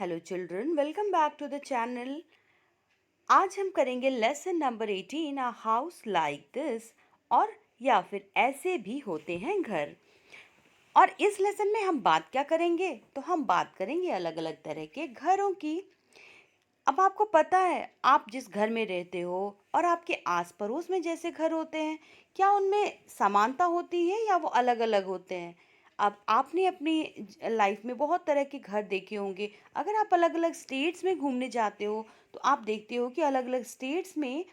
Hello children, welcome back to the channel. आज हम करेंगे lesson number 18 a house like this, और या फिर ऐसे भी होते हैं घर। और इस लेसन में हम बात क्या करेंगे, तो हम बात करेंगे अलग अलग तरह के घरों की। अब आपको पता है, आप जिस घर में रहते हो और आपके आस पड़ोस में जैसे घर होते हैं, क्या उनमें समानता होती है या वो अलग अलग होते हैं। अब आपने अपनी लाइफ में बहुत तरह के घर देखे होंगे। अगर आप अलग अलग स्टेट्स में घूमने जाते हो तो आप देखते हो कि अलग अलग स्टेट्स में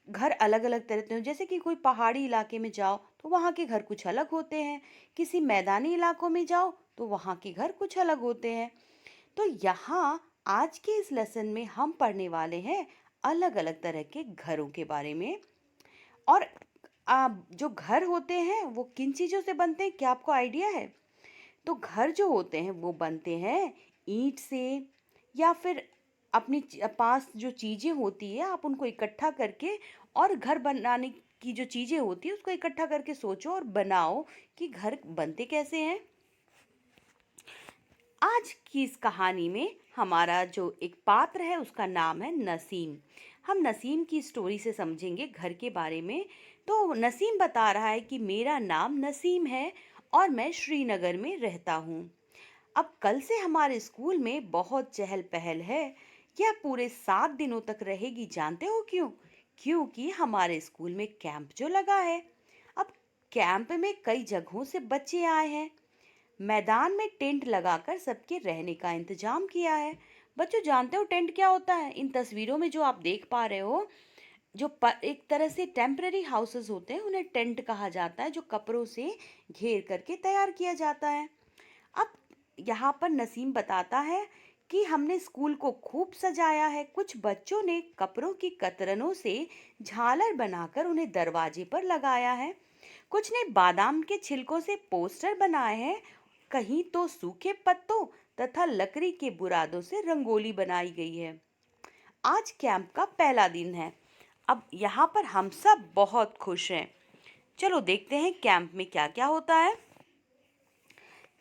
घर अलग अलग तरह के हो। जैसे कि कोई पहाड़ी इलाके में जाओ तो वहाँ के घर कुछ अलग होते हैं, किसी मैदानी इलाकों में जाओ तो वहाँ के घर कुछ अलग होते हैं। तो यहाँ आज के इस लेसन में हम पढ़ने वाले हैं अलग अलग तरह के घरों के बारे में। और जो घर होते हैं वो किन चीज़ों से बनते हैं, क्या आपको आइडिया है? तो घर जो होते हैं वो बनते हैं ईंट से, या फिर अपनी पास जो चीज़ें होती है आप उनको इकट्ठा करके, और घर बनाने की जो चीज़ें होती है उसको इकट्ठा करके सोचो और बनाओ कि घर बनते कैसे हैं। आज की इस कहानी में हमारा जो एक पात्र है उसका नाम है नसीम। हम नसीम की स्टोरी से समझेंगे घर के बारे में। तो नसीम बता रहा है कि मेरा नाम नसीम है और मैं श्रीनगर में रहता हूँ। अब कल से हमारे स्कूल में बहुत चहल पहल है। यह पूरे 7 दिनों तक रहेगी, जानते हो क्यों? क्योंकि हमारे स्कूल में कैंप जो लगा है। अब कैंप में कई जगहों से बच्चे आए हैं। मैदान में टेंट लगाकर सबके रहने का इंतजाम किया है। बच्चों, जानते हो टेंट क्या होता है? इन तस्वीरों में जो आप देख पा रहे हो, एक तरह से टेम्पररी हाउसेस होते हैं, उन्हें टेंट कहा जाता है, जो कपड़ों से घेर करके तैयार किया जाता है। अब यहाँ पर नसीम बताता है कि हमने स्कूल को खूब सजाया है। कुछ बच्चों ने कपड़ों की कतरनों से झालर बनाकर उन्हें दरवाजे पर लगाया है। कुछ ने बादाम के छिलकों से पोस्टर बनाए हैं। कहीं तो सूखे पत्तों तथा लकड़ी के बुरादों से रंगोली बनाई गई है। आज कैंप का पहला दिन है। अब यहाँ पर हम सब बहुत खुश हैं। चलो देखते हैं कैंप में क्या क्या होता है।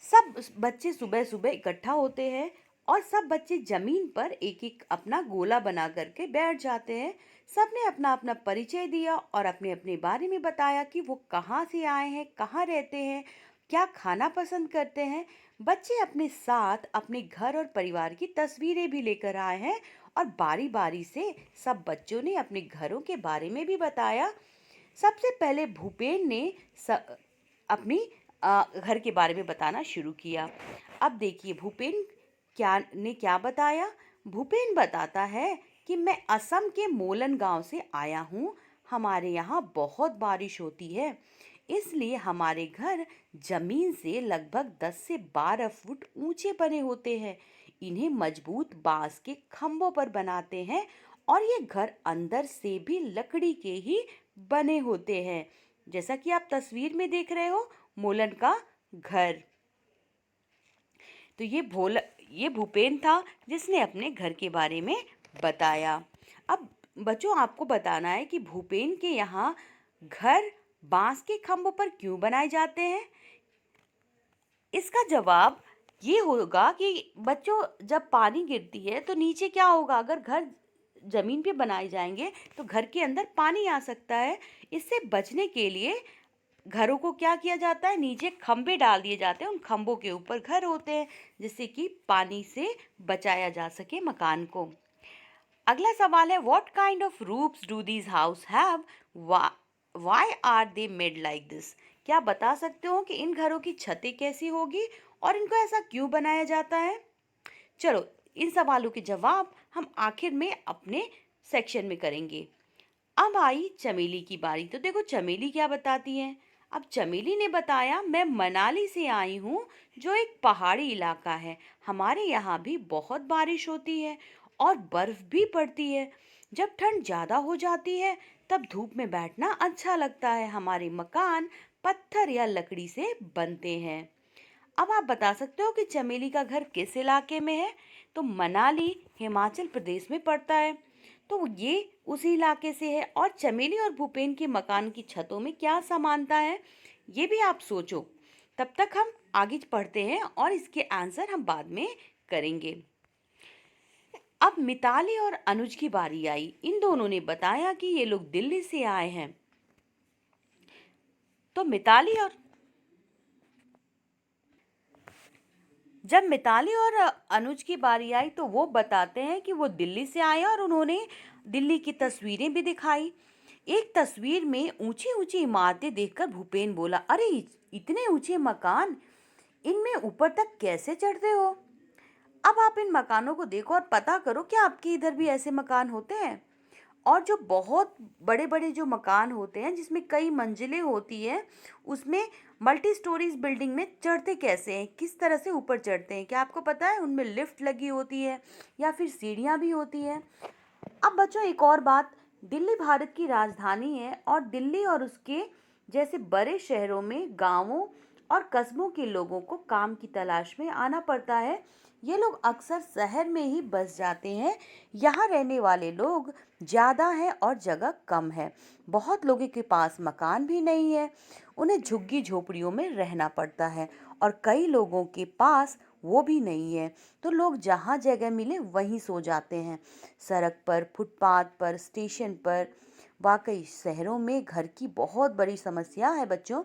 सब बच्चे सुबह सुबह इकट्ठा होते हैं और सब बच्चे जमीन पर एक एक अपना गोला बना करके बैठ जाते हैं। सबने अपना अपना परिचय दिया और अपने अपने बारे में बताया कि वो कहाँ से आए हैं, कहाँ रहते हैं, क्या खाना पसंद करते हैं। बच्चे अपने साथ अपने घर और परिवार की तस्वीरें भी लेकर आए हैं, और बारी बारी से सब बच्चों ने अपने घरों के बारे में भी बताया। सबसे पहले भूपेन ने अपनी घर के बारे में बताना शुरू किया। अब देखिए भूपेन क्या बताया। भूपेन बताता है कि मैं असम के मोलन गांव से आया हूँ। हमारे यहाँ बहुत बारिश होती है, इसलिए हमारे घर जमीन से लगभग 10 से 12 फुट ऊंचे बने होते हैं। इन्हें मजबूत बांस के खंभों पर बनाते हैं, और ये घर अंदर से भी लकड़ी के ही बने होते हैं, जैसा कि आप तस्वीर में देख रहे हो, मोलन का घर। तो ये भूपेन था जिसने अपने घर के बारे में बताया। अब बच्चों, आपको बताना है कि भूपेन के यहाँ घर बांस के खंभों पर क्यों बनाए जाते हैं। इसका जवाब ये होगा कि बच्चों, जब पानी गिरती है तो नीचे क्या होगा? अगर घर जमीन पे बनाए जाएंगे तो घर के अंदर पानी आ सकता है। इससे बचने के लिए घरों को क्या किया जाता है? नीचे खंभे डाल दिए जाते हैं, उन खंभों के ऊपर घर होते हैं, जिससे कि पानी से बचाया जा सके मकान को। अगला सवाल है, what kind of roofs do these house have, why are they made like this. क्या बता सकते हो कि इन घरों की छतें कैसी होगी और इनको ऐसा क्यों बनाया जाता है? चलो, इन सवालों के जवाब हम आखिर में अपने सेक्शन में करेंगे। अब आई चमेली की बारी। तो देखो चमेली क्या बताती है। अब चमेली ने बताया, मैं मनाली से आई हूँ, जो एक पहाड़ी इलाका है। हमारे यहाँ भी बहुत बारिश होती है और बर्फ भी पड़ती है। जब ठंड ज़्यादा हो जाती है तब धूप में बैठना अच्छा लगता है। हमारे मकान पत्थर या लकड़ी से बनते हैं। अब आप बता सकते हो कि चमेली का घर किस इलाके में है? तो मनाली हिमाचल प्रदेश में पड़ता है। तो ये उसी इलाके से है। और चमेली और भूपेन के मकान की छतों में क्या समानता है, ये भी आप सोचो। तब तक हम आगे पढ़ते हैं और इसके आंसर हम बाद में करेंगे। अब मिताली और अनुज की बारी आई। इन दोनों ने बताया कि ये लोग दिल्ली से आए हैं। तो मिताली और जब मिताली और अनुज की बारी आई तो वो बताते हैं कि वो दिल्ली से आए और उन्होंने दिल्ली की तस्वीरें भी दिखाई। एक तस्वीर में ऊंची ऊंची इमारतें देखकर भूपेन बोला, अरे इतने ऊंचे मकान, इनमें ऊपर तक कैसे चढ़ते हो? अब आप इन मकानों को देखो और पता करो कि आपके इधर भी ऐसे मकान होते हैं। और जो बहुत बड़े बड़े जो मकान होते हैं जिसमें कई मंजिलें होती हैं, उसमें मल्टी स्टोरीज बिल्डिंग में चढ़ते कैसे हैं, किस तरह से ऊपर चढ़ते हैं? क्या आपको पता है? उनमें लिफ्ट लगी होती है या फिर सीढ़ियाँ भी होती हैं। अब बच्चों एक और बात, दिल्ली भारत की राजधानी है और दिल्ली और उसके जैसे बड़े शहरों में गांवों और कस्बों के लोगों को काम की तलाश में आना पड़ता है। ये लोग अक्सर शहर में ही बस जाते हैं। यहाँ रहने वाले लोग ज़्यादा हैं और जगह कम है। बहुत लोगों के पास मकान भी नहीं है, उन्हें झुग्गी झोपड़ियों में रहना पड़ता है और कई लोगों के पास वो भी नहीं है, तो लोग जहाँ जगह मिले वहीं सो जाते हैं, सड़क पर, फुटपाथ पर, स्टेशन पर। वाकई शहरों में घर की बहुत बड़ी समस्या है बच्चों।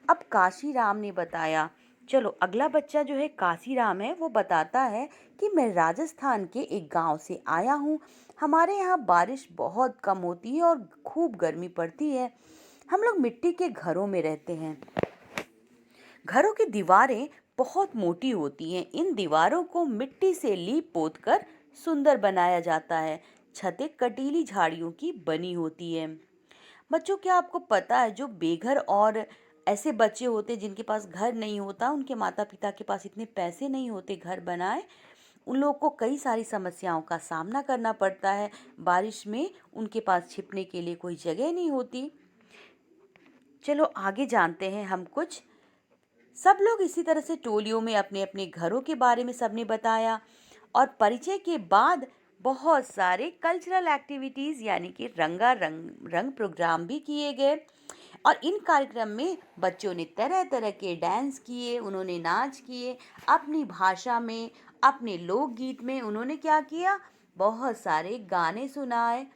अब काशीराम ने बताया, चलो अगला बच्चा जो है काशीराम है, वो बताता है कि मैं राजस्थान के एक गांव से आया हूँ। हमारे यहाँ बारिश बहुत कम होती है और खूब गर्मी पड़ती है। हम लोग मिट्टी के घरों में रहते हैं। घरों की दीवारें बहुत मोटी होती हैं। इन दीवारों को मिट्टी से लीप पोत कर सुंदर बनाया जाता है। छतें कटीली झाड़ियों की बनी होती है। बच्चों क्या आपको पता है, जो बेघर और ऐसे बच्चे होते जिनके पास घर नहीं होता, उनके माता पिता के पास इतने पैसे नहीं होते घर बनाए, उन लोगों को कई सारी समस्याओं का सामना करना पड़ता है। बारिश में उनके पास छिपने के लिए कोई जगह नहीं होती। चलो आगे जानते हैं हम कुछ। सब लोग इसी तरह से टोलियों में अपने अपने घरों के बारे में सबने बताया और परिचय के बाद बहुत सारे कल्चरल एक्टिविटीज़ यानी कि रंग प्रोग्राम भी किए गए। और इन कार्यक्रम में बच्चों ने तरह तरह के डांस किए, उन्होंने नाच किए अपनी भाषा में, अपने लोकगीत में उन्होंने क्या किया, बहुत सारे गाने सुनाए।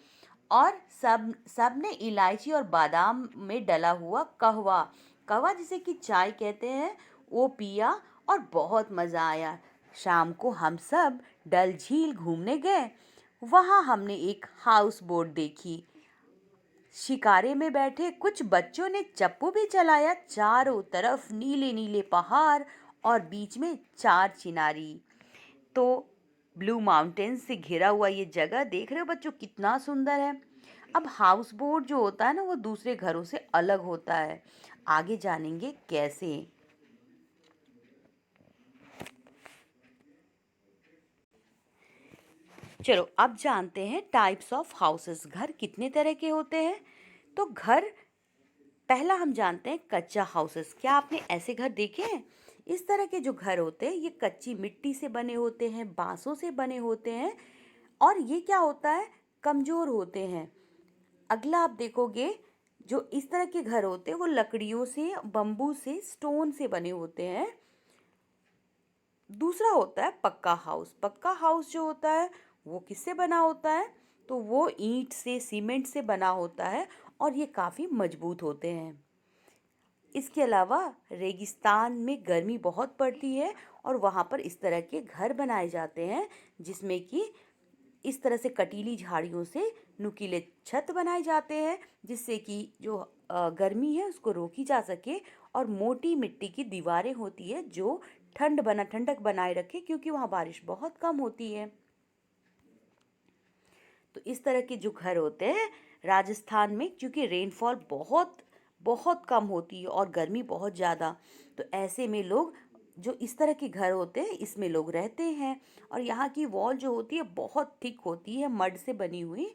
और सब ने इलायची और बादाम में डला हुआ कहवा, कहवा जिसे कि चाय कहते हैं, वो पिया और बहुत मज़ा आया। शाम को हम सब डल झील घूमने गए। वहाँ हमने एक हाउस बोट देखी। शिकारे में बैठे कुछ बच्चों ने चप्पू भी चलाया। चारों तरफ नीले नीले पहाड़ और बीच में चार चिनारी। तो ब्लू माउंटेन से घिरा हुआ ये जगह देख रहे हो बच्चों, कितना सुंदर है। अब हाउस बोट जो होता है ना, वो दूसरे घरों से अलग होता है। आगे जानेंगे कैसे। चलो अब जानते हैं टाइप्स ऑफ हाउसेस, घर कितने तरह के होते हैं। तो घर, पहला हम जानते हैं कच्चा हाउसेस। क्या आपने ऐसे घर देखे हैं? इस तरह के जो घर होते हैं ये कच्ची मिट्टी से बने होते हैं, बांसों से बने होते हैं और ये क्या होता है, कमज़ोर होते हैं। अगला आप देखोगे, जो इस तरह के घर होते हैं वो लकड़ियों से, बम्बू से, स्टोन से बने होते हैं। दूसरा होता है पक्का हाउस। पक्का हाउस जो होता है वो किससे बना होता है, तो वो ईंट से, सीमेंट से बना होता है और ये काफ़ी मजबूत होते हैं। इसके अलावा रेगिस्तान में गर्मी बहुत पड़ती है और वहाँ पर इस तरह के घर बनाए जाते हैं जिसमें कि इस तरह से कटीली झाड़ियों से नुकीले छत बनाए जाते हैं, जिससे कि जो गर्मी है उसको रोकी जा सके। और मोटी मिट्टी की दीवारें होती है जो ठंडक बनाए रखे, क्योंकि वहाँ बारिश बहुत कम होती है। तो इस तरह के जो घर होते हैं राजस्थान में, क्योंकि रेनफॉल बहुत बहुत कम होती है और गर्मी बहुत ज़्यादा, तो ऐसे में लोग, जो इस तरह के घर होते हैं इसमें लोग रहते हैं। और यहाँ की वॉल जो होती है बहुत थिक होती है, मड से बनी हुई,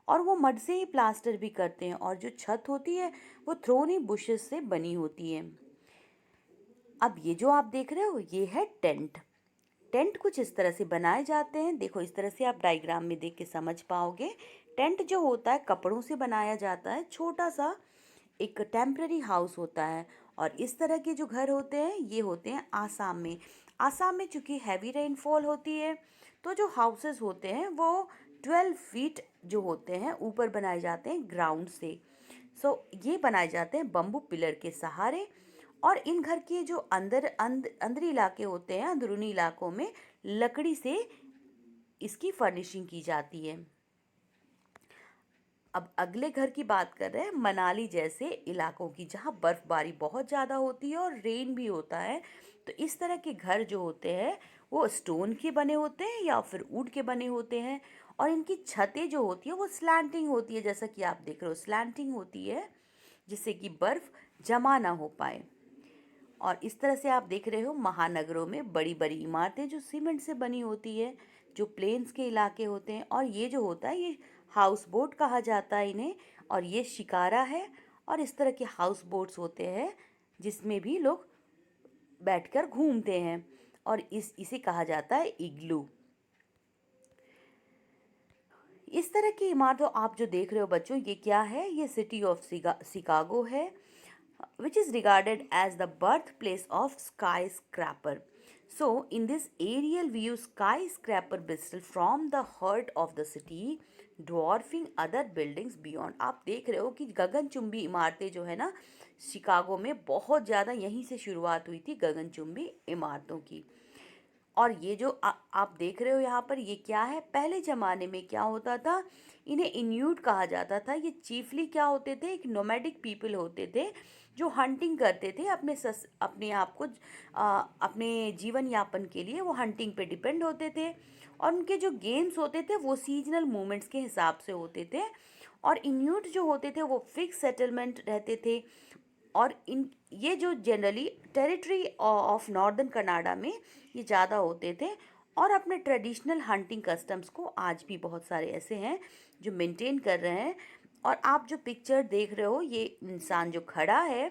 और वो मड से ही प्लास्टर भी करते हैं। और जो छत होती है वो थ्रोनी बुशेस से बनी होती है। अब ये जो आप देख रहे हो ये है टेंट। टेंट कुछ इस तरह से बनाए जाते हैं, देखो इस तरह से आप डायग्राम में देख के समझ पाओगे। टेंट जो होता है कपड़ों से बनाया जाता है, छोटा सा एक टेम्पररी हाउस होता है। और इस तरह के जो घर होते हैं ये होते हैं आसाम में। आसाम में चूंकि हैवी रेनफॉल होती है तो जो हाउसेस होते हैं वो 12 फीट जो होते हैं ऊपर बनाए जाते हैं ग्राउंड से। ये बनाए जाते हैं बम्बू पिलर के सहारे। और इन घर के जो अंदरी इलाके होते हैं, अंदरूनी इलाकों में लकड़ी से इसकी फर्निशिंग की जाती है। अब अगले घर की बात कर रहे हैं मनाली जैसे इलाकों की, जहाँ बर्फबारी बहुत ज़्यादा होती है और रेन भी होता है। तो इस तरह के घर जो होते हैं वो स्टोन के बने होते हैं या फिर वुड के बने होते हैं। और इनकी छतें जो होती है वो स्लैंटिंग होती है, जैसा कि आप देख रहे हो स्लैंटिंग होती है, जिससे कि बर्फ़ जमा ना हो पाए। और इस तरह से आप देख रहे हो महानगरों में बड़ी बड़ी इमारतें जो सीमेंट से बनी होती है, जो प्लेन्स के इलाके होते हैं। और ये जो होता है ये हाउस बोट कहा जाता है इन्हें, और ये शिकारा है। और इस तरह के हाउस बोट्स होते हैं जिसमें भी लोग बैठकर घूमते हैं, और इसे कहा जाता है इग्लू। इस तरह की इमारतों आप जो देख रहे हो बच्चों, ये क्या है? ये सिटी ऑफ शिकागो है, which is regarded as the birthplace of skyscraper. So, in this aerial view, skyscraper bristles from the heart of the city, dwarfing other buildings beyond. आप देख रहे हो कि गगनचुंबी इमारतें जो है ना, शिकागो में बहुत ज़्यादा यहीं से शुरुआत हुई थी गगनचुंबी इमारतों की। और ये जो आप देख रहे हो यहाँ पर, ये क्या है? पहले ज़माने में क्या होता था, इन्हें इन्यूट कहा जाता था। ये चीफली क्या होते थे? एक नोमैडिक पीपल होते थे जो हंटिंग करते थे, अपने आप को अपने जीवन यापन के लिए वो हंटिंग पे डिपेंड होते थे। और उनके जो गेम्स होते थे वो सीजनल मूवमेंट्स के हिसाब से होते थे। और इन्यूट जो होते थे वो फिक्स सेटलमेंट रहते थे। और ये जो generally territory of northern Canada में ये ज़्यादा होते थे। और अपने ट्रेडिशनल हंटिंग कस्टम्स को आज भी बहुत सारे ऐसे हैं जो मेंटेन कर रहे हैं। और आप जो पिक्चर देख रहे हो, ये इंसान जो खड़ा है,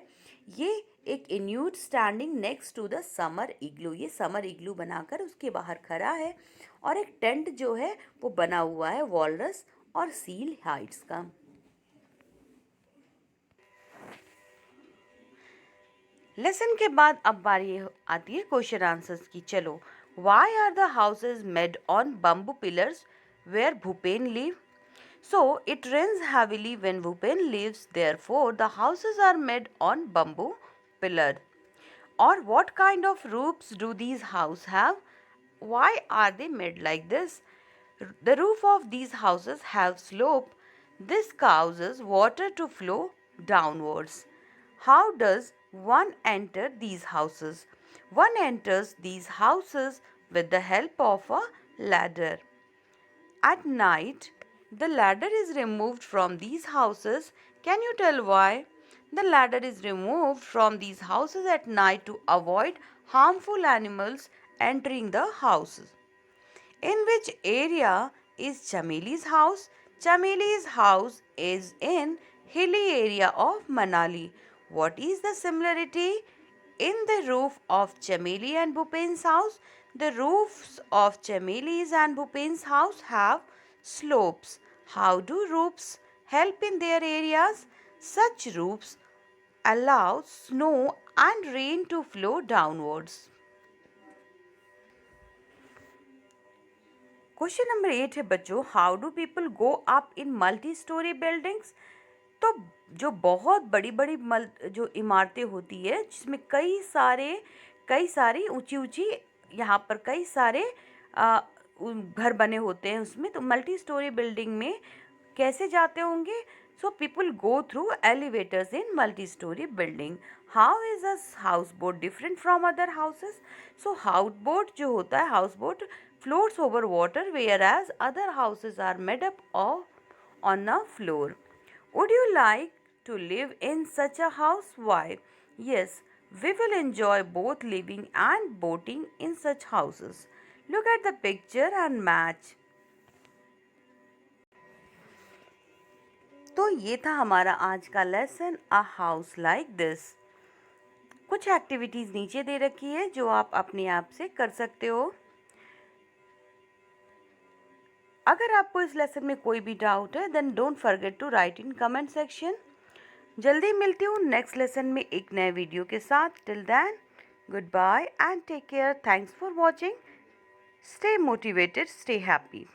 ये एक Inuit standing next to the summer igloo. ये समर इग्लू बनाकर उसके बाहर खड़ा है। और एक टेंट जो है वो बना हुआ है वॉलरस और सील हाइट्स का। लेसन के बाद अब बारी आती है क्वेश्चन आंसर्स की। चलो, why are the houses made on bamboo pillars where Bhupen live? So it rains heavily when Bhupen lives, therefore the houses are made on bamboo pillar. Or what kind of roofs do these houses have? Why are they made like this? The roof of these houses have slope. This causes water to flow downwards. How does one enter these houses? One enters these houses with the help of a ladder. At night, the ladder is removed from these houses. Can you tell why? The ladder is removed from these houses at night to avoid harmful animals entering the houses. In which area is Chameli's house? Chameli's house is in hilly area of Manali. What is the similarity in the roof of Chameli and Bhupen's house? The roofs of Chameli's and Bhupen's house have slopes. How do roofs help in their areas? Such roofs allow snow and rain to flow downwards. Question number 8 है बच्चों, how do people go up in multi storey buildings? तो जो बहुत बड़ी बड़ी जो इमारतें होती है जिसमें कई सारी ऊंची ऊंची, यहाँ पर कई सारे घर बने होते हैं उसमें, तो मल्टी स्टोरी बिल्डिंग में कैसे जाते होंगे? So people go through elevators in multi storey building. How is a house boat different from other houses? So house boat जो होता है, house boat floats over water, whereas other houses are made up of on a floor. Would you like to live in such a house? Why? Yes, we will enjoy both living and boating in such houses. Look at the picture and match. तो ये था हमारा आज का lesson, a house like this. कुछ activities नीचे दे रखी है जो आप अपने आप से कर सकते हो। अगर आपको इस लेसन में कोई भी डाउट है then don't forget to write in comment section. जल्दी मिलती हूँ नेक्स्ट लेसन में एक नए वीडियो के साथ। Till then, good bye and take care. Thanks for watching. Stay motivated, stay happy.